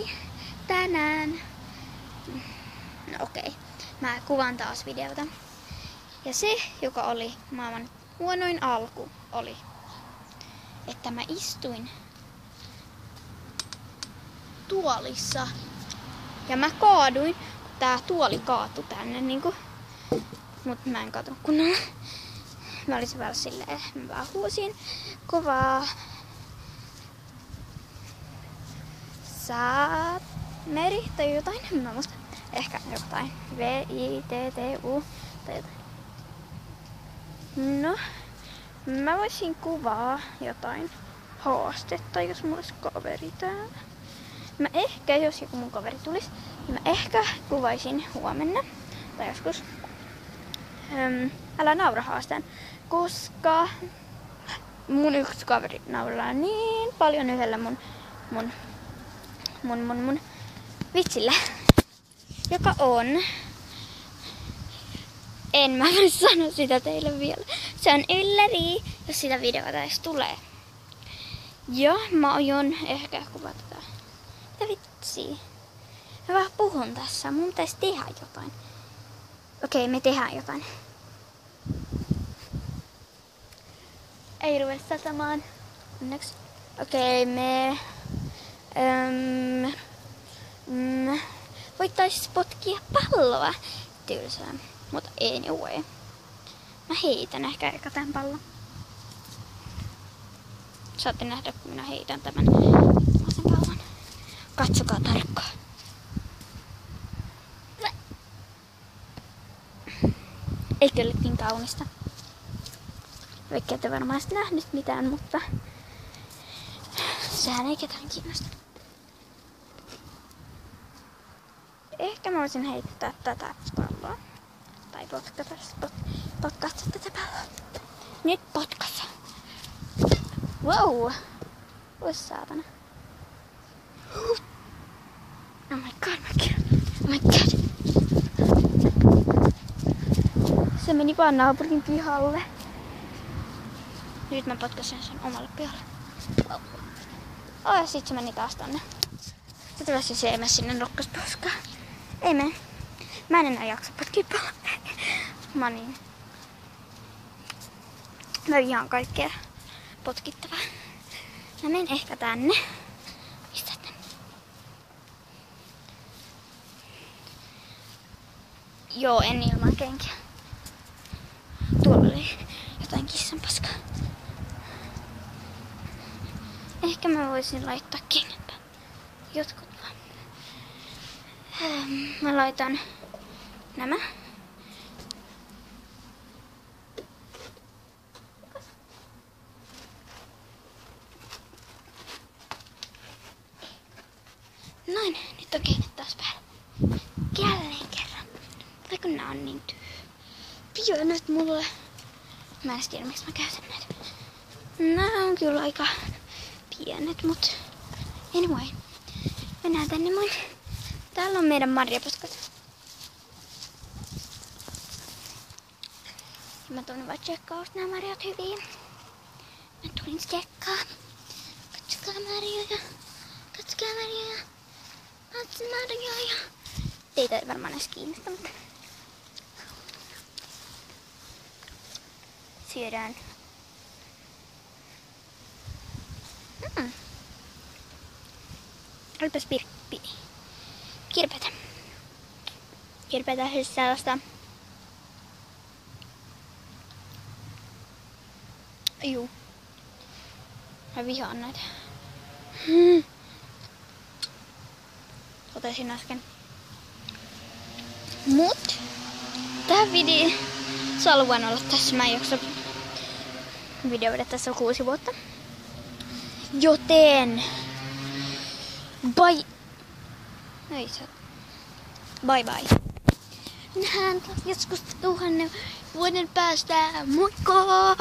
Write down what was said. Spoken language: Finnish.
Hei! Tänään... No okei. Mä kuvaan taas videota. Ja se, joka oli maailman huonoin alku, oli, että mä istuin tuolissa ja mä kaaduin. Tää tuoli kaatui tänne niinku. Mut mä en katunut kunnolla. Mä olisin vaan silleen, mä vaan huusin kovaa. Meri tai jotain, mä muistan. Ehkä jotain. V-I-T-T-U tai jotain. No, mä voisin kuvaa jotain haastetta, jos mulla olisi kaveri täällä. Mä ehkä, jos joku mun kaveri tulisi, niin mä ehkä kuvaisin huomenna tai joskus älä naura haasteen, koska mun yksi kaveri nauraa niin paljon yhdellä mun vitsillä, joka on, en mä voi sanoa sitä teille vielä, se on ylläri, jos sitä videota edes tulee. Ja mä aion ehkä kuvata tätä. Mitä vitsiä? Mä vähän puhun tässä, mun pitäisi tehdä jotain. Okei, me tehdään jotain. Ei ruveta satamaan. Onneksi. Okei, me... voitais potkia palloa. Tylsää. Mutta anyway. Mä heitän ehkä eka tän pallon. Saatte nähdä, kun minä heitän tämän pallon. Katsokaa tarkkaan. Eikö ole niin kaunista? Vaikka ette varmaan sitten nähnyt mitään, mutta sehän ei ketään kiinnosta. Ehkä mä voisin heittää tätä palloa. Tai potkata tätä palloa. Nyt potkassa. Wow! Vois saatana. Oh my god, oh my god. Se meni vaan naapurin pihalle. Nyt mä potkasin sen omalle pihalle. Ja sit se meni taas tonne. Toivottavasti se ei mene sinne nokkasposkaan. Ei mene. Mä en enää jaksa potkia palloa. Mä vihaan kaikkea potkittavaa. Mä menen ehkä tänne. Mistä tänne? Joo, en ilman kenkiä. Tuolla oli jotain kissanpaskaa. Ehkä mä voisin laittaa kengät. Jotkut vaan. Mä laitan nämä. Noin, nyt on kengät taas päällä. Jälleen kerran. Tai kun nää on niin pienet mulle. Mä en tiedä miksi mä käytän näitä. Nää on kyllä aika pienet, mut anyway. Mennään tänne mun. Täällä on meidän marjapuskat. Mä tulin vaan tsekkaa, onko nää marjat hyviä. Mä tulin tsekkaa. Katsokaa marjoja. Katsokaa marjoja. Katsokaa marjoja. Teitä ei varmaan edes kiinnosta, mutta syödään. Olipas kirpetä. Kirpetä sellaista. Juu. Mä vihaan näitä. Otesin äsken. Mut tähän videoon haluan olla tässä. Mä en jaksa videoida tässä on 6 vuotta. Joten bye. Ei se. Bye bye. Nähdään joskus 1000 vuoden päästä. Moikka!